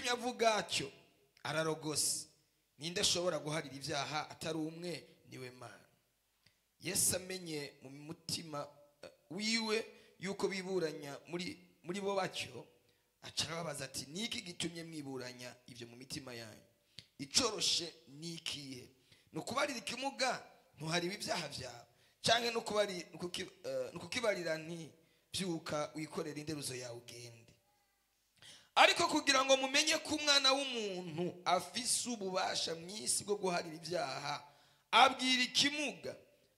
igitumye avuga atyo ararogose. Ninde ashobora guharira ibyaha atari umwe niwe Mana. Yesu amenye mu mutima wiwe yuko biburanya muri bo batyo, acarababaza ati niki gitumye mwiburanya ibyo mu mitima yanyu? Icoroshe nikiye nukubarira ikimuga ntuhari ibyaha byawe, canke nukukibarira nti byuka wikorera inderuzo yawe ugende. Ariko kugira ngo mumenye ko umwana w'umuntu afise ububasha mw'isi bwo guharira ibyaha, abwira ikimuga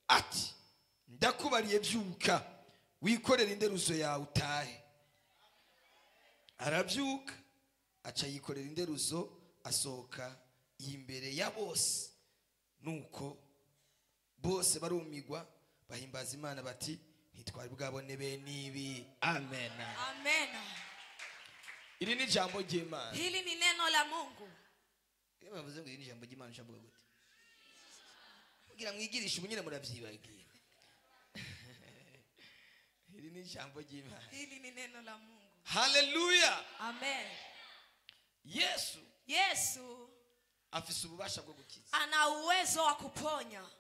ati ndakubariye byuka wikorera inderuzo yawe utahe. Arabyuka aca yikorera inderuzo asohoka imbere ya bose, nuko bose barumigwa bahimbaza Imana bati ntitwari bwabone bene ibi. Amen. Amen. Iri ni jambo ry'Imana. Hili ni neno la Mungu. Iyo bavuze ngo iri ni jambo ry'Imana ushavuga gute? Kugira mwigirishe ubunyine muravyibagiye. Iri ni jambo ry'Imana. Hili ni neno la Mungu. Hallelujah. Amen. Yesu afise ububasha bwo gukiza. Ana uwezo wa kuponya.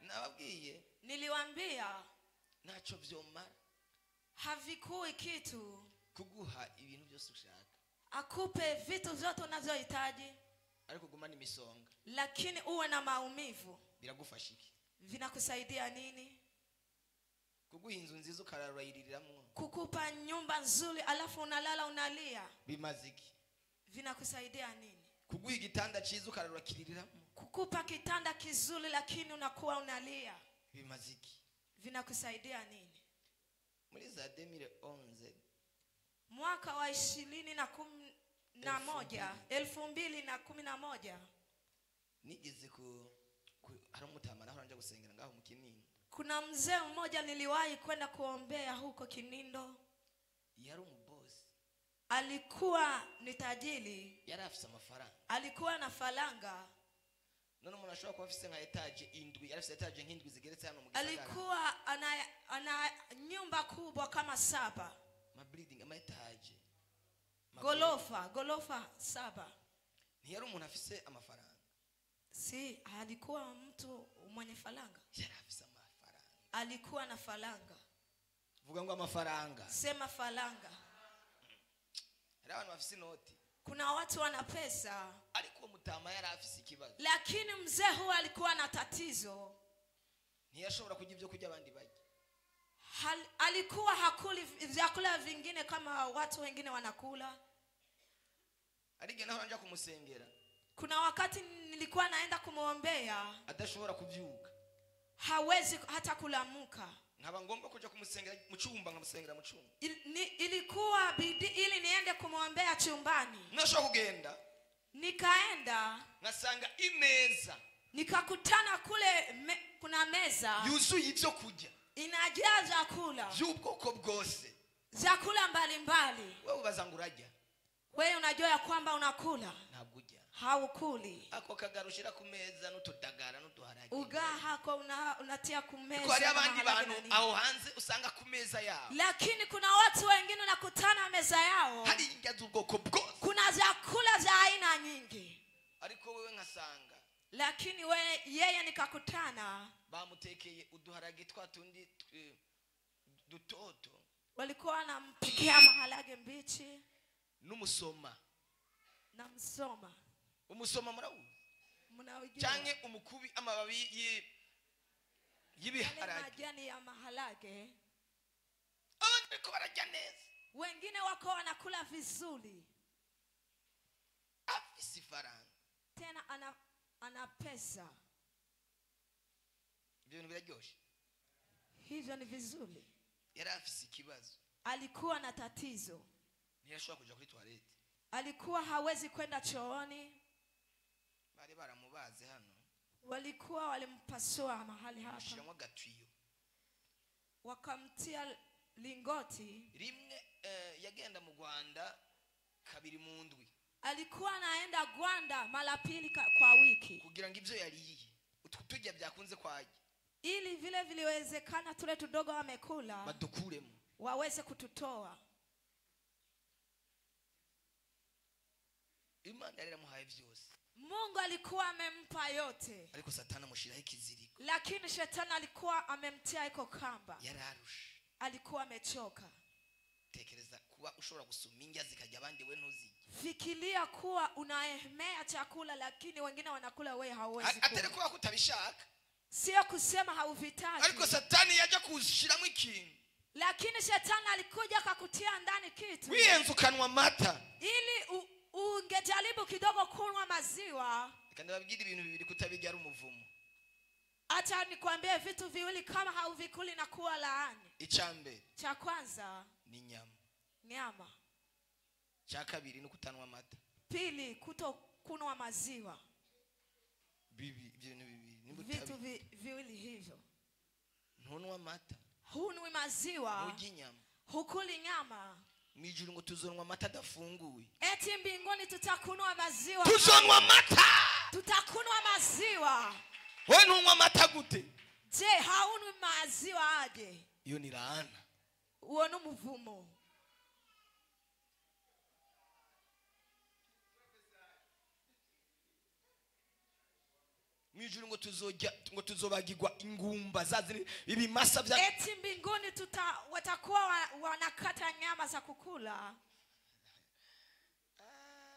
Nababwiye, niliwaambia nacho vyomara havikui kitu kuguha ibintu byose ushaka, akupe vitu vyote unavyohitaji, ariko gumana imisonga, lakini uwe na maumivu. Biragufasha iki? Vinakusaidia nini? Kuguha inzu nziza ukararayiriramwo, kukupa nyumba nzuri alafu unalala unalia, bimaze iki? Vinakusaidia nini? Kuguha igitanda cyiza ukararukiriramwo, kukupa kitanda kizuri lakini unakuwa unalia, bimaze iki? Vinakusaidia nini? Muri za 2011, mwaka wa 2011 nigeze hari umutamana aho nje gusengera ngaho mu Kinindo. Kuna mzee mmoja niliwahi kwenda kuombea huko Kinindo. Yari umubosi, alikuwa ni tajiri, yari afise amafaranga, alikuwa na falanga. None umuntu ashobora kuba afise nka etage indwi, yari afise etage nk'indwi zigeretse hano mu gisagara. Alikuwa ana nyumba kubwa kama 7, ma building ama etage, gorofa 7. Ntiyari umuntu afise amafaranga. Si, alikuwa mtu mwenye falanga. Yari afise amafaranga. Alikuwa na falanga. Vuga ngo amafaranga. Sema falanga. Hari abantu bafise inoti. Kuna watu wana pesa. Alikuwa mutama yari afise ikibazo. Lakini mzee huyu alikuwa na tatizo. Ntiyashobora kujya ibyo kujya abandi baje. Alikuwa hakuli vyakula vingine kama watu wengine wanakula. Aligena aho anja kumusengera. Kuna wakati nilikuwa naenda kumuombea, adashobora kuvyuka, hawezi hata kulamuka. Nkaba ngomba kuja kumusengera mu cyumba, ngamusengera mu cyumba. Ilikuwa bidii ili niende kumuombea chumbani. Nashobora kugenda. Nikaenda, ngasanga imeza, nikakutana kule kuna meza yuzuye ibyo kujya, inajaa vyakula by'ubwoko bwose, vyakula mbalimbali. Wewe ubazangurajya, wewe unajua ya kwamba unakula, ntabwo ujya, haukuli. Ako kagarushira ku meza n'utudagara n'uduharage, ugaha ko unatia ku meza. Kwa abandi bantu aho hanze usanga ku meza yao, lakini kuna watu wengine nakutana meza yao hari indya z'ubwoko bwose, kuna vyakula za aina nyingi. Ariko wewe nkasanga, lakini yeye nikakutana bamutekeye uduharage twatundi dutoto, walikuwa wanampikia maharage mbichi n'umusoma. Na msoma. Umusoma murawu? Mnawujua. Canke umukubi amababi y'ibiharage. Majani ya maharage. Ariko barajya neza. Wengine wako wanakula vizuri. Afisi faranga. Tena ana pesa. Ibyo bintu biraryoshe. Hivyo ni vizuri. Yari afisi kibazo. Alikuwa na tatizo. Ntiyashobora kuja kuri toilette. Alikuwa hawezi kwenda chooni. Bari baramubaze hano. Walikuwa walimpasua mahali hapa. Shiramo gatwiyo. Wakamtia lingoti. Rimwe yagenda mu Rwanda kabiri mu ndwi. Alikuwa anaenda Rwanda mara 2 kwa wiki. Kugira ngo ivyo yariye utujya byakunze kwaje. Ili vile viliwezekana tule tudogo wamekula. Badukuremo. Waweze kututoa. Imana yari yaramuhaye byose, Mungu alikuwa amempa yote, ariko Satani amushiraho ikiziriko. lakini shetani alikuwa amemtia iko kamba. Yararusha, Alikuwa amechoka. tekereza kuba ushobora gusuma indya zikajya abandi we ntuzige. Fikiria kuwa unaehemea chakula lakini wengine wanakula, wewe hauwezi Atari kula. kuba kutabishaka, Sio kusema hauvitaki, ariko Satani yaje kushiramo ikintu, lakini shetani alikuja akakutia ndani kitu wiyenza ukanwa amata. ili ungejaribu kidogo kunywa maziwa. Kandi babwira ibintu bibiri kutabijya ari umuvumo. Acha nikwambie vitu viwili, kama hauvikuli na kuwa laani. Icambere, Cha kwanza ni nyama. nyama, Cha kabiri ni kutanwa amata. pili kuto kunywa maziwa. Ibintu bibiri Vitu viwili hivyo. ntunwa amata, Hunywi maziwa, nturya inyama. hukuli nyama. Mwijuru ngo tuzonwa amata adafunguye. Eti mbinguni tutakunwa maziwa. Tuzonwa amata. Tutakunwa maziwa. Wewe ntunwa amata gute? Je, haunwi maziwa aje? Iyo ni laana. Uone umuvumo. Mwijuru ngo tuzobagirwa ingumba zaziri ibimasa bya. Eti mbinguni watakuwa wanakata nyama za kukula.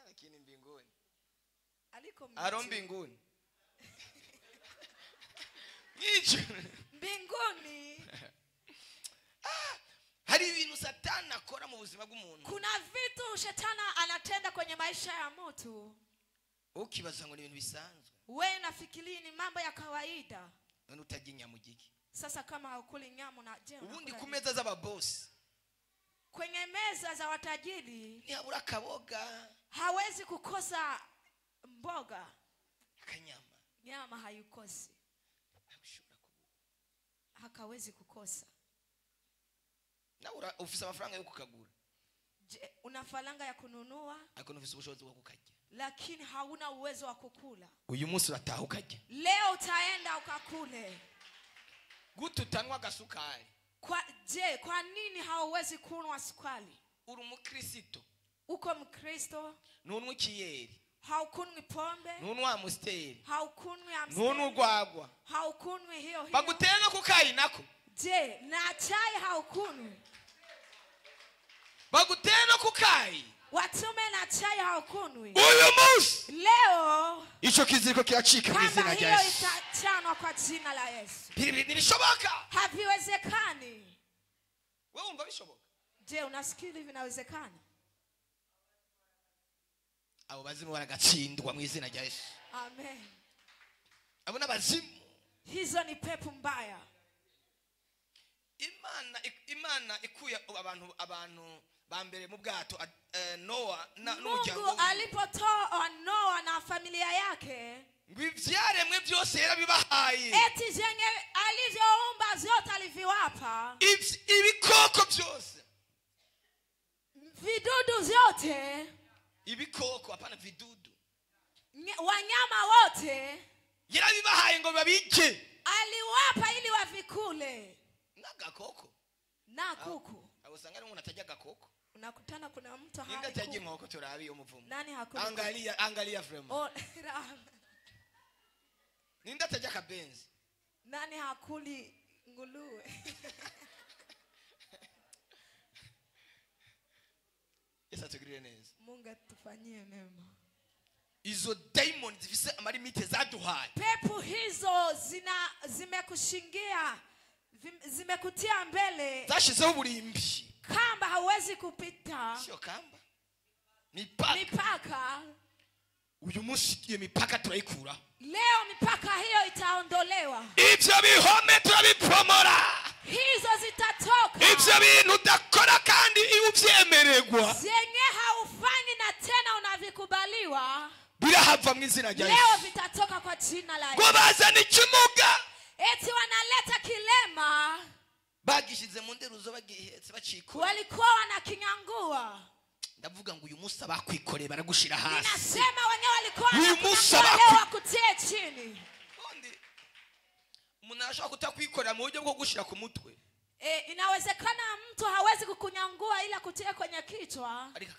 Lakini mbinguni. Aliko Aro mbinguni. Mwijuru. Mbinguni. Hari ibintu Satani akora mu buzima bw'umuntu. Kuna vitu shetani anatenda kwenye maisha ya mtu. Ukibaza ngo ni ibintu bisanzwe. Wewe nafikiri ni mambo ya kawaida. None utajya inyama ugiki. Sasa kama haukuli nyama na je, Ubundi ku meza z'ababosi, kwenye meza za watajiri ntihabura akaboga, hawezi kukosa mboga. akanyama. Nyama hayukosi. Ntabishobora kubura. Hakawezi kukosa. Na ufise amafaranga yo kukagura. Je, una faranga ya kununua Ariko ufise ubushobozi bwo kukajya. lakini hauna uwezo wa kukula. Uyu munsi urataha ukajya. Leo utaenda ukakule. Gute utanwa gasukari? Kwa nini hauwezi kunywa sukari? Uri umukristo. Uko Mkristo, Ntunwa ikiyeri. haukunywi pombe, Ntunwa amusteri. haukunywi Ntunwa urwagwa. haukunywi hiyo. Bagutera no kukayi nako. Je, na chai haukunywi? Bagutera no kukayi. Watume na chai haukunywi. Uyu munsi Leo ico kiziriko kiracika mu izina kama rya hiyo Yesu. itachanwa kwa jina la Yesu. Ntibishoboka. Haviwezekani. Wewe umva bishoboka? Je, unasikiri vinawezekana? Abo bazimu baragatsindwa mu izina rya Yesu. Amen. Abo nabazimu. Hizo ni pepo mbaya. Imana ikuye abantu bambere mu bwato Noah Mungu alipotoa Noa na familia yake, ivyaremwe byose yarabibahaye. eti zenye alizoumba zote aliviwapa. Ibikoko byose, Vidudu zote, ibikoko hapana vidudu, wanyama wote yarabibahaye ngo babike. aliwapa ili wavikule. Nagakoko Na kuku. abo sanga ari umuntu atajya gakoko. Unakutana kuna mtu Ninda hali tajya kuku. inkoko turabi yo muvumo. Nani hakuli? Angalia vraiment. Oh, Ninda tajya kabenzi. nani hakuli nguluwe? Yesu atugirire neza. Mungu atufanyie mema. Izo demons zifise amarimite zaduhaye. Pepo hizo zimekushingia, zimekutia mbele. Zashizeho uburimbi. Kamba hauwezi kupita. Sio kamba. Mipaka. Uyu munsi iyo mipaka turayikura. Leo mipaka hiyo itaondolewa. Ivyo bihome turabipomora. Hizo zitatoka. Ivyo bintu udakora kandi uvyemererwa. Zenye haufanyi na tena unavikubaliwa. Birahava mu izina rya Yesu. Leo vitatoka kwa jina la Yesu. Ngo bazana ikimuga. Eti wanaleta kilema. Bagishize mu nderuzo bagihetse bacikora. Walikuwa wanakinyangua. Ndavuga ngo uyu munsi abakwikoreye baragushira hasi. Ninasema wenyewe walikuwa wanakinyangua leo kutie chini. Umuntu ashaka kutakwikorera mu buryo bwo gushira ku mutwe. Inawezekana mtu hawezi kukunyangua ila kutia kwenye kichwa, ariko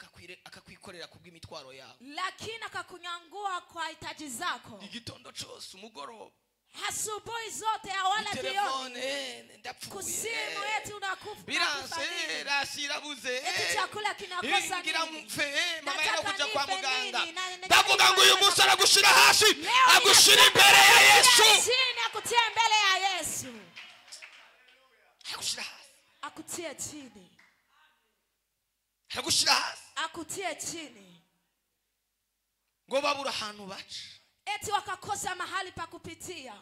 akakwikorera kubw'imitwaro yawe, lakini akakunyangua kwa hitaji zako. igitondo cyose, umugoroba, asubuhi zote ya wala jioni, telefone ndapfuye, kusimu eti unakufa, biranse rasirabuze, eti chakula kinakosa ngira nini, mfe, mama nataka yarakuja kwa nife muganga, nini, na- ndavuga ngo uyu munsi aragushira hasi, leo agushira imbere ya Yesu, chini, akutie mbele ya Yesu, agushira hasi, akutie chini, agushira hasi, akutie chini. ngo babura ahantu baca, Eti wakakosa mahali pa kupitia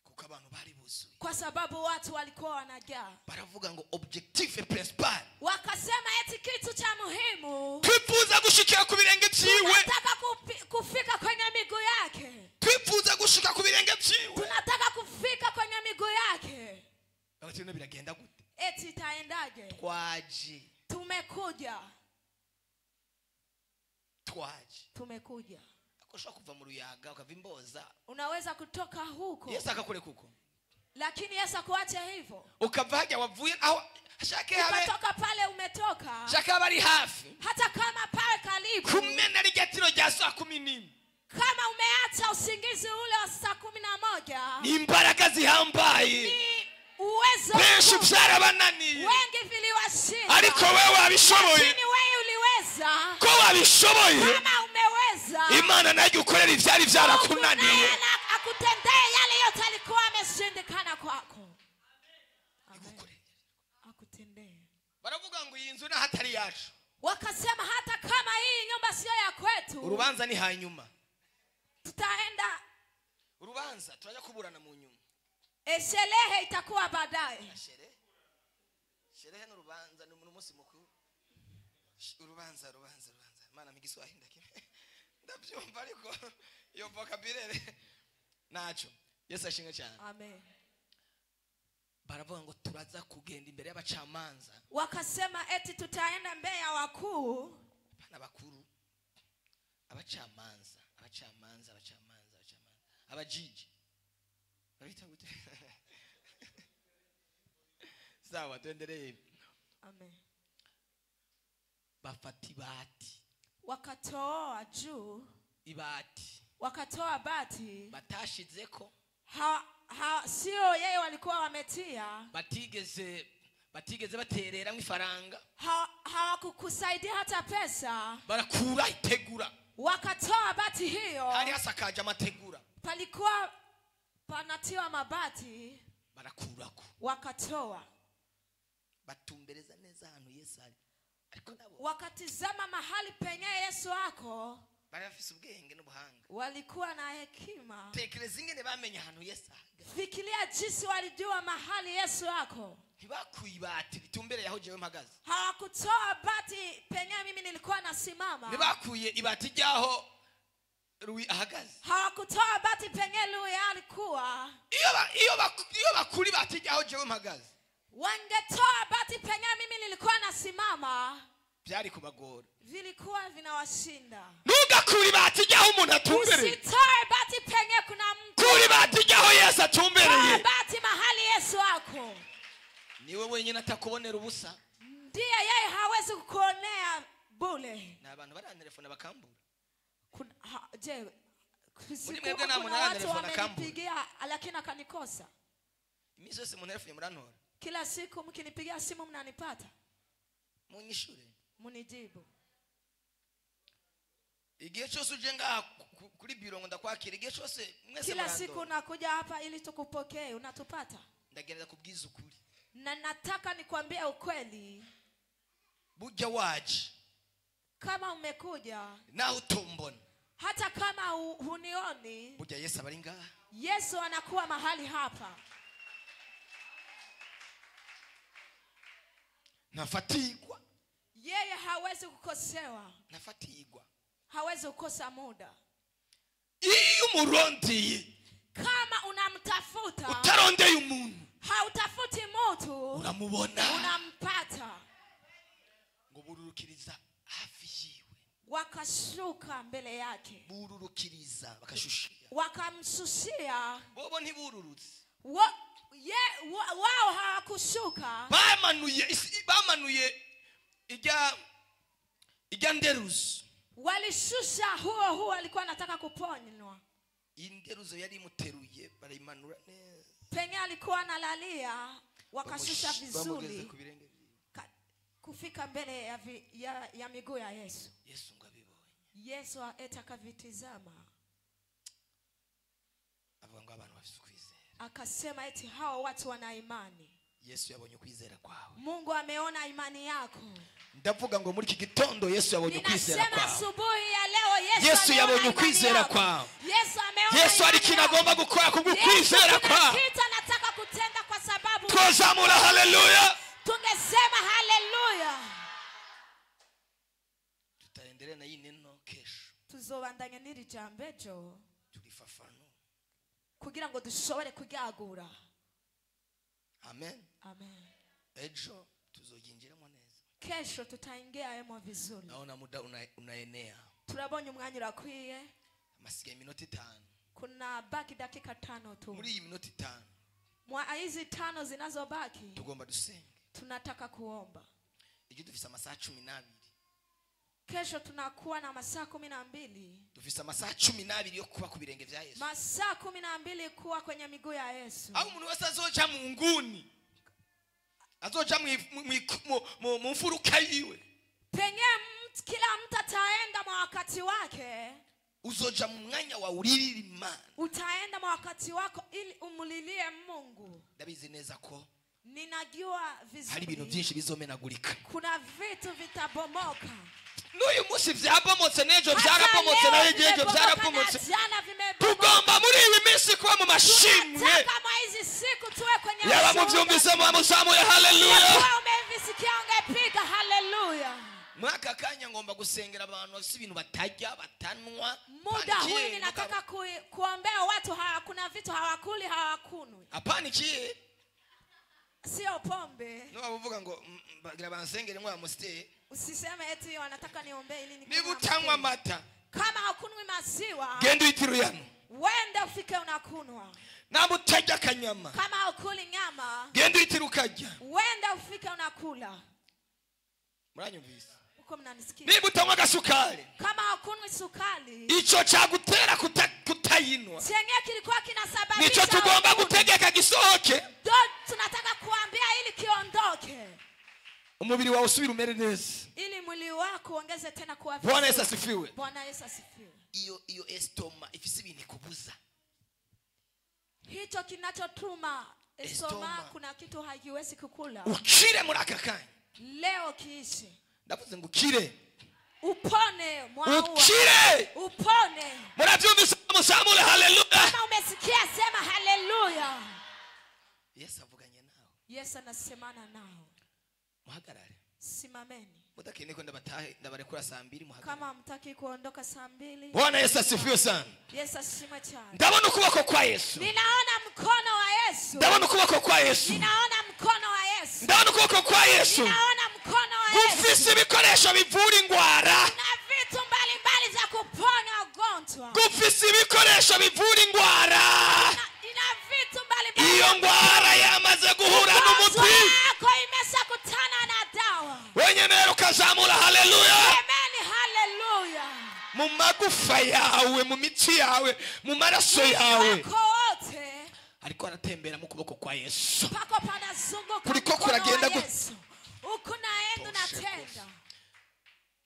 kuko abantu bari buzuye, kwa sababu watu walikuwa wanajaa. baravuga ngo objectif et principal, Wakasema eti kitu cha muhimu, twifuza gushikira ku birenge byiwe, tunataka kufika kwenye miguu yake, twifuza gushika ku birenge byiwe, tunataka kufika kwenye miguu yake. abati bino biragenda gute? Eti itaendaje? Twaje, Tumekuja, tumekuja. akoshobora kuva mu ruyaga ukava imboza, Unaweza kutoka huko, Yesu akakure kuko, lakini Yesu akuache hivyo, ukava hajya wavuye aho ashake habe, ukatoka pale umetoka, shaka bari hafi hata kama pale karibu, kumena rigatiro rya saa 10, kama umeacha usingizi ule wa saa 11, ni imbaraga zihambaye, ni uwezo benshi wako. byarabananiye, Wengi viliwashinda, ariko wewe wabishoboye, lakini wewe uliweza. ko wabishoboye, Kama umeweza, Imana najye ukorera ivyari byarakunaniye, Mungu naye akutendee yale yote alikuwa ameshindikana kwako. Amen. Akutendee. baravuga ngo iyi nzu na hatari yacu, Wakasema hata kama hii nyumba sio ya kwetu, urubanza ni hanyuma, tutaenda, urubanza turaja kuburana mu nyuma, sherehe itakuwa baadaye. sherehe n'urubanza ni umunsi mukuru, urubanza Imana migiswahili ndabyumva, ariko iyo vocabulary naco. Yesu ashinga cyane. Amen. Baravuga ngo turaza kugenda imbere y'abacamanza, Wakasema eti tutaenda mbele ya wakuu, bana bakuru, abacamanza, abajiji, babita gute? Sawa, tuendelee. Amen. Bafati bati, Wakatoa juu, ibati wakatoa bati, batashizeko, sio yeye walikuwa wametia, batigeze baterera nk'ifaranga, hawakukusaidia hata pesa, barakura itegura, wakatoa bati hiyo, hari hasakaje amategura, palikuwa panatiwa mabati, barakurako, wakatoa, batumbereza neza ahantu Yesu ari, ariko nabo wakatizama mahali penye Yesu wako, bari bafise ubwenge n'ubuhanga, walikuwa na hekima. tekereza ingene bamenye ahantu Yesu ari, Fikiria jinsi walijua mahali Yesu wako. ntibakuibati bitumbereye aho jewe mpagaze, Hawakutoa bati penye mimi nilikuwa nasimama, ntibakuye ibati ryaho Lui ahagaze, hawakutoa bati penye Lui alikuwa, iyo bakuri bati ryaho jewe mpagaze, wangetoa bati penye mimi nilikuwa nasimama, byari kubagora, vilikuwa vinawashinda. ntugakuri bati ryaho umuntu atumbereye, Usitoe bati penye kuna mtu, kuri bati ryaho Yesu atumbereye, bati mahali Yesu wako. niwe wenyine atakubonera ubusa, Ndiye yeye hawezi kukuonea bure. na abantu barantelefona bakambura, Je, muri mwebwe nta muntu kuna watu arantelefona akambura, wamenipigia lakini akanikosa? imisi yose mu telefone murantora, Kila siku mkinipigia simu mnanipata, munyishure, munijibu. igihe cyose uje ngaha kuri biro ngo ndakwakira, igihe cyose mwese Kila siku murandora, nakuja hapa ili tukupokee, unatupata. ndagereza kubwiza ukuri, Na nataka nikwambie ukweli, burya waje kama umekuja naho utombona, hata kama hunioni, burya Yesu abari ngaha, Yesu anakuwa mahali hapa. nafatigwa, Yeye hawezi kukosewa, nafatigwa, hawezi kukosa muda. iyo umurondeye, Kama unamtafuta, utarondeye umuntu, hautafuti mtu, uramubona, unampata. ngo bururukiriza hafi yiwe, Wakashuka mbele yake, bururukiriza bakashushia, wakamshushia. bobo ntibururutse, wao hawakushuka. bamanuye ijya nderuzo. Walishusha huo alikuwa anataka kuponywa. Inderuzo yari imuteruye barayimanura neza. Penye alikuwa analalia wakashusha vizuri kufika mbele ya miguu ya Yesu. Yesu ngabibonye. Yesu atakavitizama. Avuga ngo abantu bafite kwizera. Akasema eti hao watu wana imani. Yesu yabonye kwizera kwawe. Mungu ameona imani yako. Ndavuga ngo muri iki gitondo Yesu yabonye kwizera kwawe. Ninasema asubuhi ya leo Yesu yabonye kwizera kwawe. Yesu ameona. Yesu ari kinagomba gukora kubw'ukwizera kwawe. Yesu anataka kutenda kwa sababu. Twazamura haleluya. Tungesema haleluya. Tutaendelea na hii neno kesho. Tuzobandanya n'iri jambo ejo. Tulifafano. Kugira ngo dushobore kuryagura. Amen. Amen. Ejo tuzoginjiramo neza. Kesho tutaingiamo vizuri. Naona muda unaenea. Turabonye umwanya urakwiye. Amasigaye iminota 5. Kuna baki dakika 5 tu. Muri iyi minota 5. Mwa hizi 5 zinazobaki Tugomba dusenge. Tunataka kuomba. Ije dufisa amasaha 12. Kesho tunakuwa na masaa 12. Dufisa amasaha 12 yo kuba ku birenge vya Yesu. Masaa 12 kuwa kwenye miguu ya Yesu. Au umuntu wese azoja mu nguni. Azoja mu mfuruka yiwe. Penye kila mtu ataenda kwa wakati wake. Uzoja mu mwanya wa uririra Imana. Utaenda kwa wakati wako ili umulilie Mungu. Ndabizi neza ko ninajua vizuri hari ibintu byinshi bizomenagurika. Kuna vitu vitabomoka. N'uyu munsi byabomotse n'ejo byarabomotse na ejo byarabomotse. Tugomba muri iyi minsi kuba mu mashimwe. Kama hizi siku tuwe kwenye yaba muvyumvise mu musamu ya haleluya. Umevisikia ungepiga haleluya. Mwaka kanya ngomba gusengera abantu bafite ibintu batajya batanwa. Muda huu ninataka kuombea watu kuna vitu hawakuli hawakunwi. Hapana ikiye. Sio pombe. No bavuga ngo bagira bansengere mwa muste. Usiseme eti wanataka niombe ili ni. Nibutanywa mata. Kama hakunwi maziwa. Genda itiruyano. Wende ufike unakunwa. Nabutajya kanyama. Kama hakuli nyama. Genda itirukajya. Wende ufike unakula. Muranyumvise. Uko mnanisikia? Nibutanywa gasukari. Kama hakunwi sukari. Ico cyagutera kutayinwa. Chenye kilikuwa kinasababisha. Nico tugomba gutegeka gisohoke. Tunataka kuambia ili kiondoke. Umubiri wawe usubira umere neza. Ili mwili wako ongeze tena kuwa vizuri. Bwana Yesu asifiwe. Bwana Yesu asifiwe. Iyo estoma ifise ibintu kubuza. Hicho kinachotuma estoma kuna kitu haiwezi kukula. Ukire muri aka kanya. Leo kiishe. Ndavuze ngo ukire. Upone mwaua. Ukire. Upone. Murabyumvise musamule haleluya. Kama umesikia sema haleluya. Yesu avuganye nawe. Yesu anasemana nao. Muhagarare. Simameni. Mutakene ko ndabarekura saa 2 muhagarare. Kama mtaki kuondoka saa 2. Bwana Yesu asifiwe sana. Yesu asifiwe sana. Ndabona ukuboko kwa Yesu. Ninaona mkono wa Yesu. Ndabona ukuboko kwa Yesu. Ninaona mkono wa Yesu. Ndabona ukuboko kwa Yesu. Ninaona mkono wa Yesu. Gufise ibikoresho bivura ingwara. Na vitu mbalimbali za kuponya ugonjwa. Gufise ibikoresho bivura ingwara. Ina vitu mbalimbali. Iyo ngwara yamaze guhura n'umuti. Yako imeshakutana na dawa. Wenye nero kazamura haleluya. Amen haleluya. Mu magufa yawe, mu mitsi yawe, mu maraso yawe. Kote. Ariko aratembera mu kuboko kwa Yesu. Pako panazunguka. Kuriko kuragenda uko naenda natenda.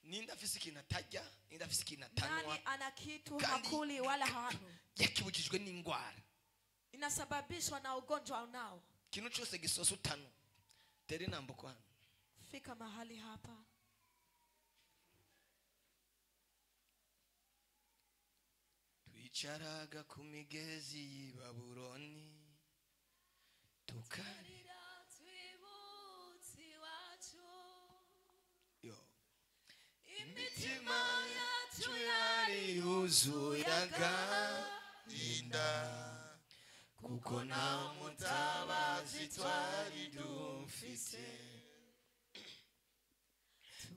Ninda afise ikintu atajya, ninda afise ikintu atanwa. Nani ana kitu hakuli wala hano. Yakibujijwe n'ingwara. Inasababishwa na ugonjwa unao. Kintu cyose gisosa utanu. Tere nambuko hano. Fika mahali hapa. Twicaraga ku migezi y'i Babuloni. Tukarira twibutsi wacu. Yo. Imitima yacu yari yuzuyaga inda. Kuko na mutabazi twari dufise.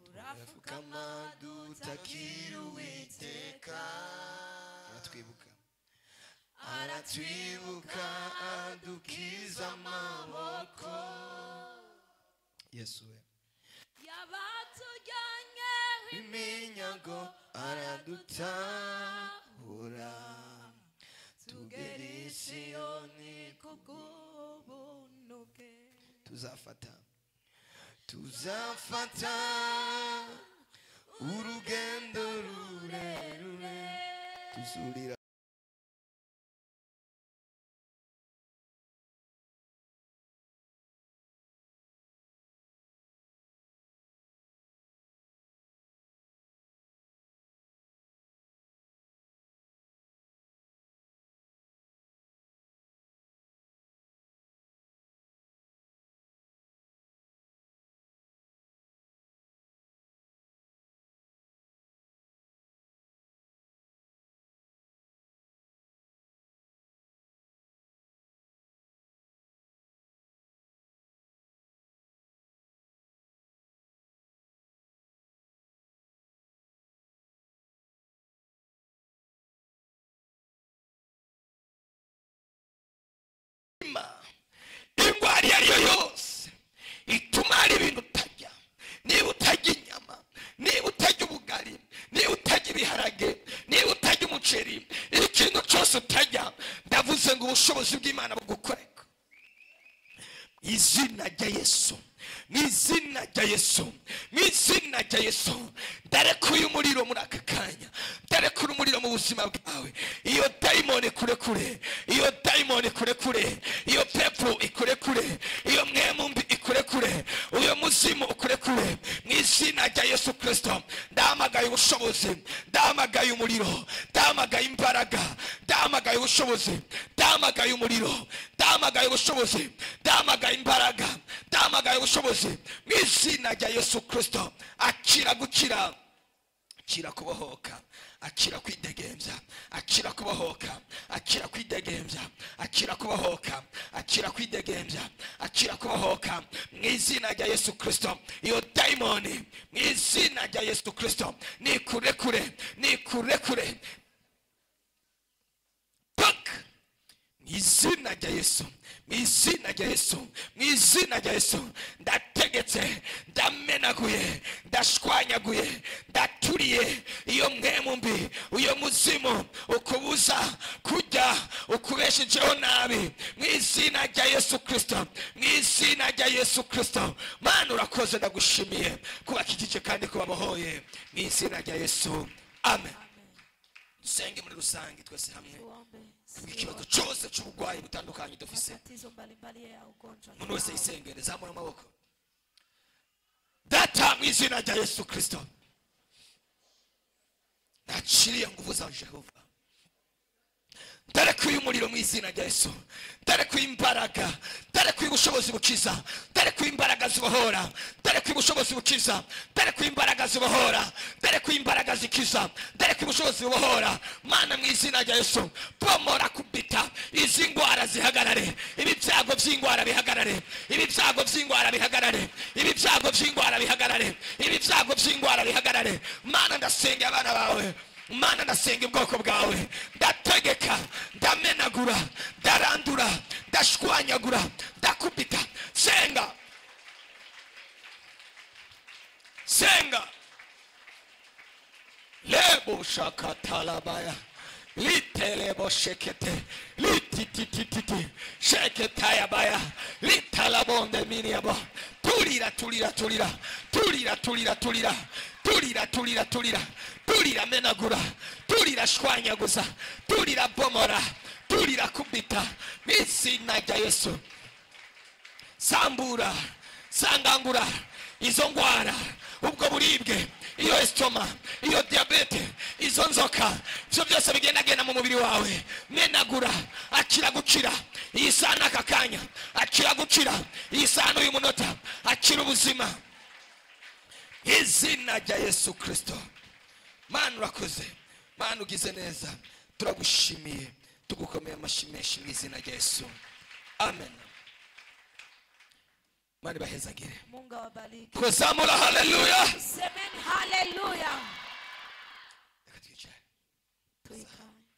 Turafukama dutakira Uwiteka. Aratwibuka adukiza. dukiza amaboko. Yesu we yabatujyanye iminyago aradutahura, tugera i Siyoni kubw'ubuntu bwe. tuzafata urugendo rurerure, tuzurira ingwara iyo ari yo yose ituma hari ibintu utajya. Niba utajya inyama, niba utajya ubugari, niba utajya ibiharage, niba utajya umuceri, ikintu cyose utajya, ndavuze ngo ubushobozi bw'Imana bugukoreka izina rya Yesu, mwizina rya Yesu, mwizina rya Yesu. Ndarekuye umuriro muri aka kanya, ndarekura umuriro mu buzima bwawe. Iyo daimoni kurekure, iyo daimoni kurekure, iyo pepo ikurekure, iyo mwemumbi ikurekure, uyo muzimu ukurekure mwizina rya Yesu Kristo. Ndahamagaye ubushobozi, ndahamagaye umuriro, ndahamagaye imbaraga, ndahamagaye ubushobozi, ndahamagaye umuriro, ndahamagaye ubushobozi, ndahamagaye imbaraga, ndahamagaye ubushobozi mwizina rya Yesu Kristo. Akira gukira, akira kubohoka, akira kwidegembya, akira kubohoka, akira kwidegembya, akira kubohoka, akira kwidegembya, akira kubohoka mwizina rya Yesu Kristo. Iyo daimoni mwizina rya Yesu Kristo nikurekure, nikurekure mwizina rya Yesu, mwizina rya Yesu, mwizina rya Yesu. Ndategetse, ndamenaguye, ndashwanyaguye, ndaturiye iyo mwemu mbi, uyo muzimu ukubuza kujya, ukubeshejeho nabi mwizina rya Yesu Kristo, mwizina rya Yesu Kristo. Mana urakoze, ndagushimiye kubakijije kandi kubabohoye mwizina rya Yesu. Amen. Senge muri rusange twese hamwe ikibazo cyose cy'ubugwayi butandukanye dufise. Umuntu wese yisengere, zamura amaboko. Data mwizina rya Yesu Kristo, nachiriye nguvu za Jehova, ndarekuye umuriro mwizina rya Yesu, ndarekuye imbaraga, ndarekuye ubushobozi bukiza, ndarekuye imbaraga zibohora, ndarekuye ubushobozi bukiza, ndarekuye imbaraga zibohora, ndarekuye imbaraga zikiza, ndarekuye ubushobozi bubohora. Mana mwizina rya Yesu, pomora kubita izi ngwara zihagarare, ibi byago by'ingwara bihagarare, ibi byago by'ingwara bihagarare, ibi byago by'ingwara bihagarare, ibi byago by'ingwara bihagarare. Mana ndasenga abana bawe, Mana ndasenga ubwoko bwawe, ndategeka, ndamenagura, ndarandura, ndashwanyagura, ndakubita. Senga, senga. Lebo shakatalabaya, litelebo shekete, lititititi, sheketaya baya, litalabonde miniabo. Tulira, tulira, tulira, tulira, tulira, tulira, tulira, tulira, tulira, tulira menagura, tulira shwanyaguza, tulira bomora, tulira kubita mwizina rya Yesu. Sambura, sangangura izo ngwara, ubwo buribwe, iyo estoma, iyo diabete, izo nzoka, byo byose bigendagenda mu mubiri wawe. Menagura, akira gukira iyi sana kakanya, akira gukira iyi sana uyu munota, akira ubuzima izina rya Yesu Kristo. Mana urakoze, Mana ugize neza, turagushimiye, tugukomeye amashyi menshi mu izina rya Yesu. Amen. Mani bahezagire. Mungu awabariki. Kuzamura haleluya. Semeni haleluya. Tuikae. Tuikae.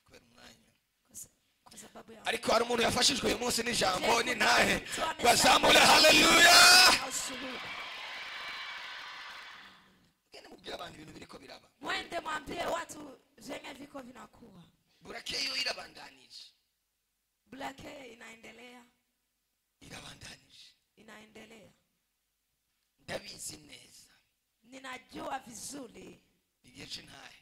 Kwa mwanya. Kwa sababu sababu ya ariko hari umuntu yafashijwe uyu munsi n'ijambo Je, n'intahe mtu amesema- bazamure haleluya. na ushuhuda. Ngene mubwira abantu ibintu biriko biraba Mwende mwambie watu zenye viko vinakuwa. burakeyo irabandanije Blake inaendelea, irabandanije ndabizi neza ninajua vizuri igihe cy'intahe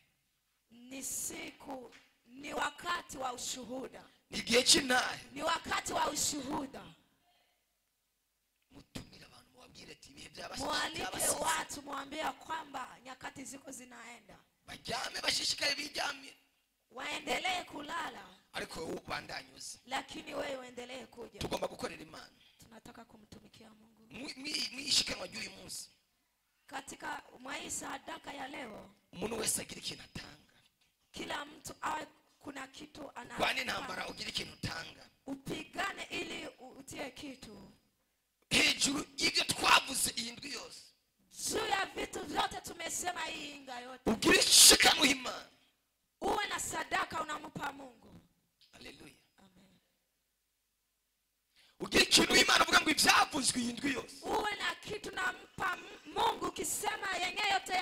ni wakati wa ushuhuda, igihe cy'intahe ni wakati wa ushuhuda. mutumira abantu mubabwire ati ibihe Mwalike watu mwambie kwamba nyakati ziko zinaenda, bajyame bashishikare bijyamire, waendelee kulala ariko wowe ubandanyuze. lakini wewe uendelee kuja. Tugomba gukorera Imana, Tunataka kumtumikia Mungu mwishikanwa ry'uyu munsi. katika maisha sadaka ya leo. Umuntu wese agira ikintu atanga, Kila mtu awe kuna kitu ana. kwani ntambara ugira ikintu utanga, upigane ili utie kitu hejuru y'ibyo twavuze iyi ndwi yose, juu ya vitu vyote tumesema hii inga yote. ugira ishikanwa Imana, Uwe na sadaka unampa Mungu. haleluya. Amen. Ugira ikintu Imana uvuga ngo ibyavuzwe iyi ndwi yose, Uwe na kitu nampa Mungu kisema yenyewe yote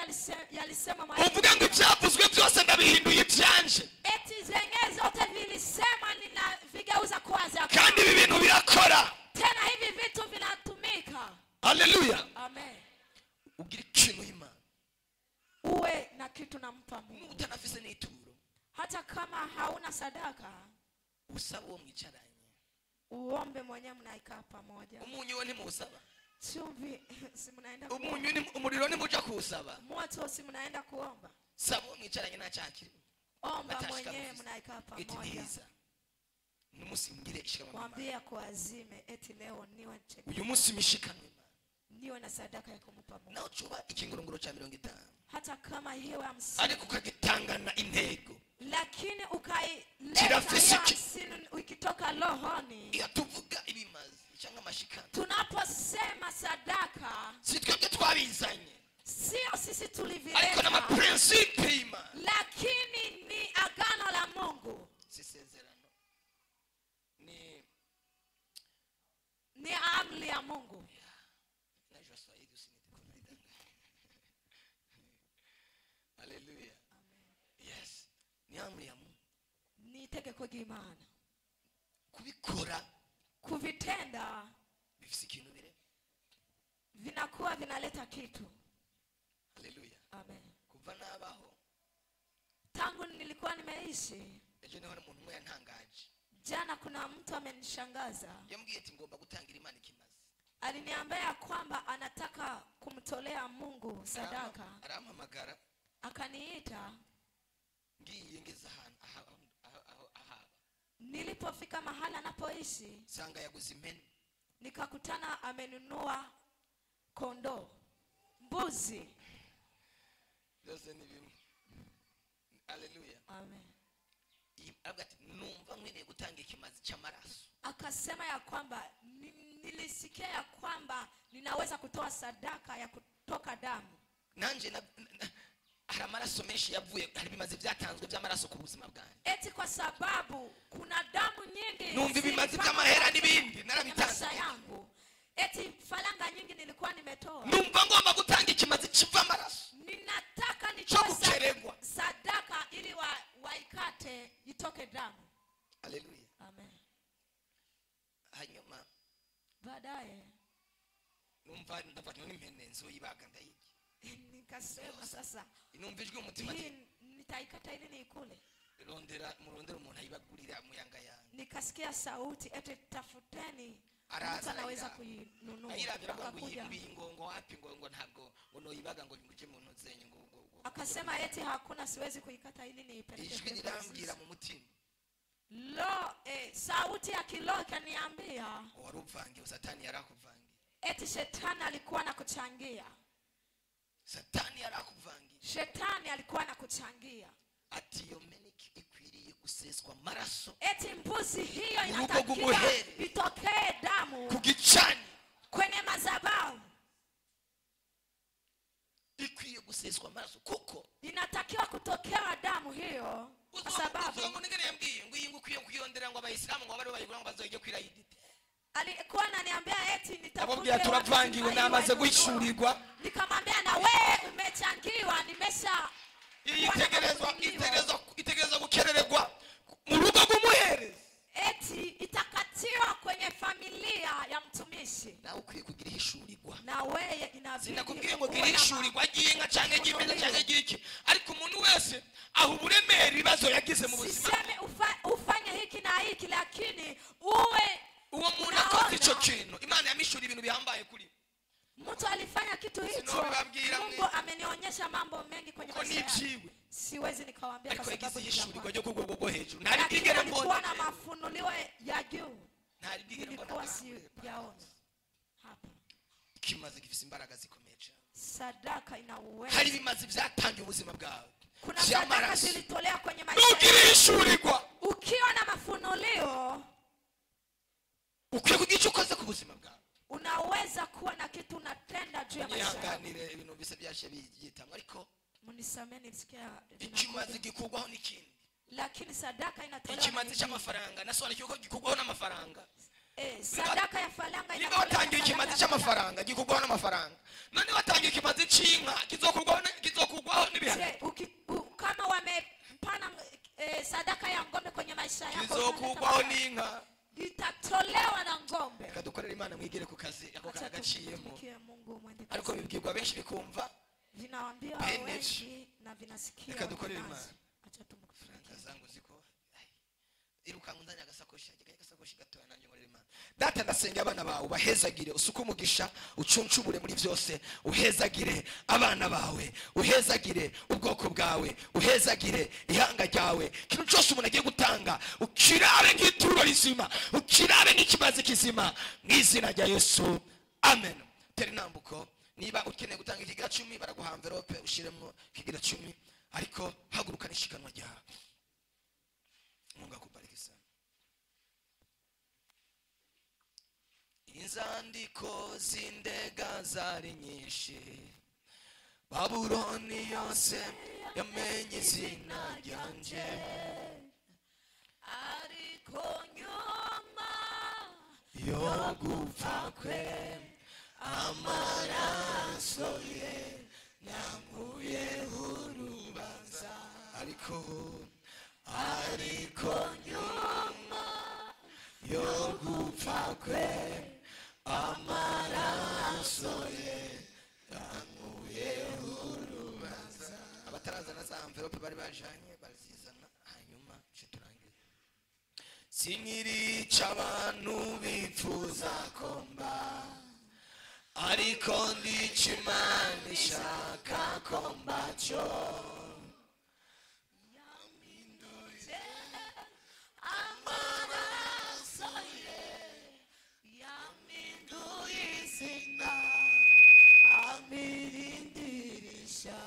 yalisema uvuga ngo ibyavuzwe byose ndabihinduye byanje, eti zenyewe zote vilisema ninavigeuza kuwa za kandi ibi bintu birakora, tena hivi vitu vinatumika. haleluya. Amen. Ugira ikintu Imana, Uwe na kitu nampa Mungu. utanafise n'ituro, Hata kama hauna sadaka, usaba uwo mwicaranye. uombe mwenyewe, mnaikaa pamoja. Umunyu we ntimusaba, Chumvi si mnaenda umunyu ni umuriro nimuja kuwusaba, moto si mnaenda kuomba. saba uwo mwicaranye nta cyakiri. Omba mwenyewe, mnaikaa pamoja. Itiza nimusimgire ishikanwa Imana. Mwambie kuazime eti leo niwe Uyu munsi mishikanwa Imana, niwe na sadaka ya kumpa Mungu. naho cuba ikingurunguro cya 50, Hata kama hiyo 50, ariko ukagitangana intego, lakini Kirafisi ukaileta ukitoka rohoni. iratuvuga ibimazi cyangwa amashikano. Tunaposema sadaka, Si twebwe twabizanye, sio sisi ariko tulivileta, n'amaprinsipe y'Imana, lakini ni agano la Mungu, si isezerano, ni amri ya Mungu. najua Swahili usinidanganye. Haleluya. Yes, ni amri ya Mungu. Ni itegeko ry'Imana. Kubikora Kuvitenda bifise ikintu bire. vinakuwa vinaleta kitu. Haleluya. Amen. Kuva nabaho, Tangu nilikuwa nimeishi, ejo niho umuntu umwe yantangaje. jana kuna mtu amenishangaza. Yambwiye ati ngomba gutangira Imana ikimazi. Aliniambia kwamba anataka kumtolea Mungu sadaka. Arampamagara, Akaniita. ngiye ngeze ahantu ahaba, Nilipofika mahali anapoishi, sanga yaguze impene, nikakutana amenunua kondoo, mbuzi. byose ni bimwe. Haleluya. Amen. Abagati numva nkwiriye gutanga ikimazi cy'amaraso. Akasema ya kwamba nilisikia ya kwamba ninaweza kutoa sadaka ya kutoka damu. Nanje hari amaraso menshi yavuye, hari bimazi byatanzwe by'amaraso ku buzima bwanjye. Eti kwa sababu kuna damu nyingi. Numva ibimazi by'amahera n'ibindi narabitanze yangu. Eti falanga nyingi nilikuwa nimetoa. Numva ngomba gutanga ikimazi kiva amaraso. Ninataka nitoe Kukeregwa. sadaka ili waikate itoke damu. Haleluya. Amen. Hanyuma Baadaye numva ndafatwa n'impene nzoyibaga ndayiki. nikasema sasa Numva ijwi umutima ati hii nitaikata ili niikule. murondera umuntu ayibagurira muyanga yanjye. Nikasikia sauti eti tafuteni Araza mtu anaweza ayiraba. kuinunua. Ayirabira ngo Akakuja. ngo wapi ngo ntabwo ngo noyibaga ngo nguje mu ntozenye ngo. Akasema eti hakuna, siwezi kuikata ili niipeleke. Ijwi rirambwira mu mutima. Sauti ya kiroho kaniambia Waruvange Satani yarakuvange. eti shetani alikuwa anakuchangia. Satani yarakuvange. Shetani alikuwa anakuchangia. Ati yo meniki ikwiriye guseswa maraso. Eti mbuzi hiyo Urugo inatakiwa rw'umuhere. itokee damu Kugicani kwenye madhabahu. ikwiye guseswa maraso kuko Inatakiwa kutokea damu hiyo kwa sababu ngo ningene yambwiye ngo iyi ngukwiye kuyondera ngo abayisilamu ngo bari bayigura ngo bazoje kwirayidi. alikuwa ananiambia eti Nababwira turavangiwe namaze guhishurirwa. Nikamwambia na wewe umechangiwa nimesha itegerezwa gukerererwa mu rugo rw'umuhereza. Eti itakatiwa kwenye familia ya mtumishi. Na ukwiye kugira hishurirwa. Na wewe inabidi. Sinakubwiye ngo gira hishurirwa ginga canke gimene canke giki. Ariko umuntu wese aho uburemere ibibazo yagize mu buzima. Siseme ufanye hiki na hiki lakini uwe uwo muntu akoze ico kintu Imana yamishura ibintu bihambaye kuri. Mtu alifanya kitu hicho. Mungu amenionyesha mambo mengi kwenye maisha yangu. Siwezi nikawaambia kwa sababu hishurirwa ryo kugwo gwo hejuru. Ntari bigere mbona. Kuna mafunuliwa ya juu. Ntari bigere mbona. Yaona. Hapa. Kimaze gifise imbaraga zikomeye cyane. Sadaka ina uwezo. Hari bimaze byatangiye ubuzima bwawe. Kuna sadaka zilitolea kwenye maisha yako. Ukirishurirwa. Ukiwa na mafunulio. Ukiye kugica ukoze ku buzima bwawe. Unaweza kuwa na kitu unatenda juu ya maisha yako. Nihanganire ibintu bise byashe bigitamwe ariko munisameni nisikia ikimaze gikugwaho n'ikindi. Lakini sadaka inatolewa. Ikimaze cy'amafaranga nasone cyuko gikugwaho n'amafaranga. Sadaka ya faranga inatolewa. Niba watangiye ikimaze cy'amafaranga gikugwaho n'amafaranga. None watangiye ikimaze cy'inka kizokugwaho n'ibihano. Kama wamepana sadaka ya ngombe kwenye maisha yako kizokugwaho n'inka. Itatolewa na ngombe. Kadukorera Imana mwigire ku kazi ako kagaciyemo. Ariko bibwirwa benshi bikumva. Vinawaambia wengi na vinasikia. Kadukorera Imana. Acha tumufuranga zangu ziko. Irukangu ndanya gasakoshi gatoya nanje ngorera Imana. Data ndasenga abana bawe bahezagire usuka umugisha ucuncubure muri byose uhezagire abana bawe uhezagire ubwoko bwawe uhezagire ihanga ryawe kintu cyose umuntu agiye gutanga ukirabe nk'ituro rizima ukirabe nk'ikimaze kizima mu izina rya Yesu amen. Teri nambuko niba ukeneye gutanga ikigira 10 baraguha envelope ushiremo ikigira 10 ariko haguruka nishikanwa ryawe. Mungu akubariki sana. Inzandiko z'indega zari nyinshi Babuloni yose yamenye izina ryanje ariko nyuma yo gupfa kwe amaraso ye yankuyeho urubanza ariko nyuma yo gupfa kwe amaraso ye yankuyeho urubanza. Abatarazana za envelope bari bajanye bazizana hanyuma turangiza. Sinkirica abantu bipfuza komba ariko ndica Imana ishaka komba cyo yaminduye amaraso ye yaminduye izina amirindirisha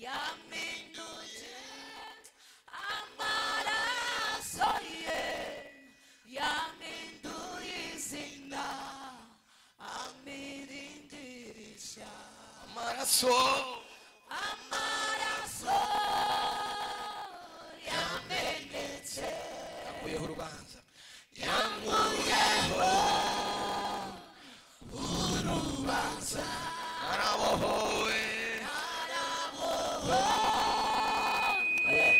yaminduye amaraso ye yaminduye izina amirindirisha amaraso yamenetse yankuyeho urubanza yankuyeho urubanza narabohowe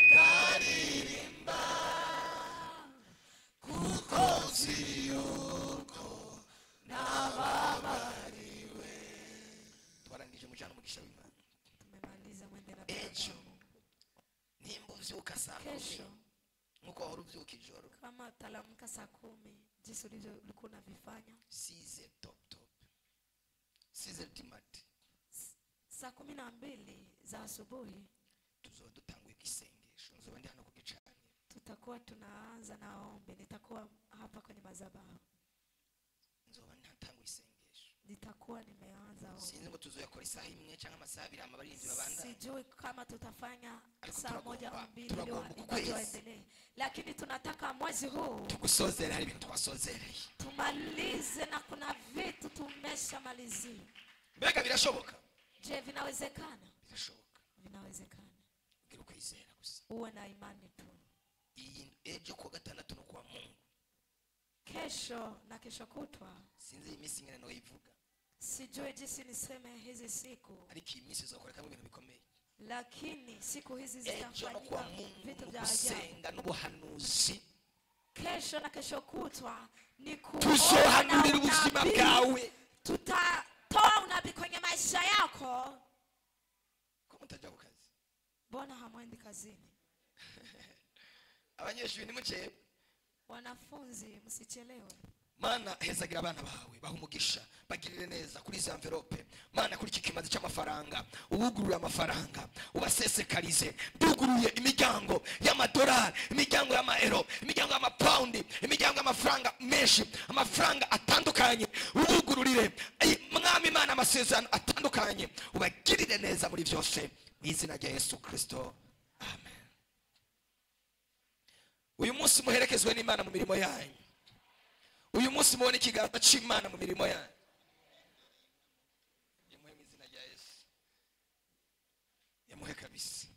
ndaririmba kuko nzi yuko nababariwe. Twarangije mujana umugisha w'Imana. Tumemaliza mwende na ejo nimba uvyuka saa 10 nkuko wari uvyuka ijoro kama utalamka saa 10 jinsi ulikuwa unavifanya 6 top 6 timati saa 12 za asubuhi tuzodutangwe kisengesho nzoba ndi hano kugicana tutakuwa tunaanza na ombi. Nitakuwa hapa kwenye madhabahu nzoba ntatangwe isengesho nitakuwa nimeanza ombi. Sinzi ngo tuzoyakora isaha imwe cyangwa amasaha 2 amabarinzi babanda sijui kama tutafanya saa 1 au 2 ili waendelee, lakini tunataka mwezi huu tugusozera hari ibintu twasozereye tumalize na kuna vitu tumeshamalizia. Mbega birashoboka? Je, vinawezekana? Birashoboka. Vinawezekana. ugira ukwizera gusa, uwe na imani tu. iyi ejo kwa gatandatu no kwa Mungu, Kesho na kesho kutwa sinzi iminsi ngene no ivuga, sijui jinsi niseme hizi siku, ariko iyi minsi izokoreka ibintu bikomeye. lakini siku hizi Ejo no kwa zitafanyika Mungu vitu mu vya ajabu. gusenga n'ubuhanuzi, Kesho na kesho kutwa ni tuzohanurira ubuzima bwawe. tutatoa unabii kwenye maisha yako. Ko mutajya ku kazi, Mbona hamwendi kazini? abanyeshuri nimucebe, Wanafunzi msichelewe. Mana hezagira abana bawe, baha umugisha, bagirire neza kuri za envelope. Mana kuri iki kimazi cy'amafaranga ubugurura amafaranga, ubasesekarize. Duguruye imiryango y'amadolari, imiryango y'amaero, imiryango y'amapaundi, imiryango y'amafaranga menshi, amafaranga atandukanye, ubugururire mwami Imana amasezerano atandukanye, ubagirire neza muri byose mu izina rya Yesu Kristo, amen. Uyu munsi muherekezwe n'Imana mu mirimo yanyu. Uyu munsi mubone ikiganza cy'Imana mu mirimo yanyu. Yamuhe mu izina rya Yesu, yamuhe kabisa.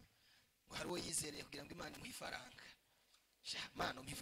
Ngo hari uwo yizereye kugira ngo Imana imuhe ifaranga. Mana umpe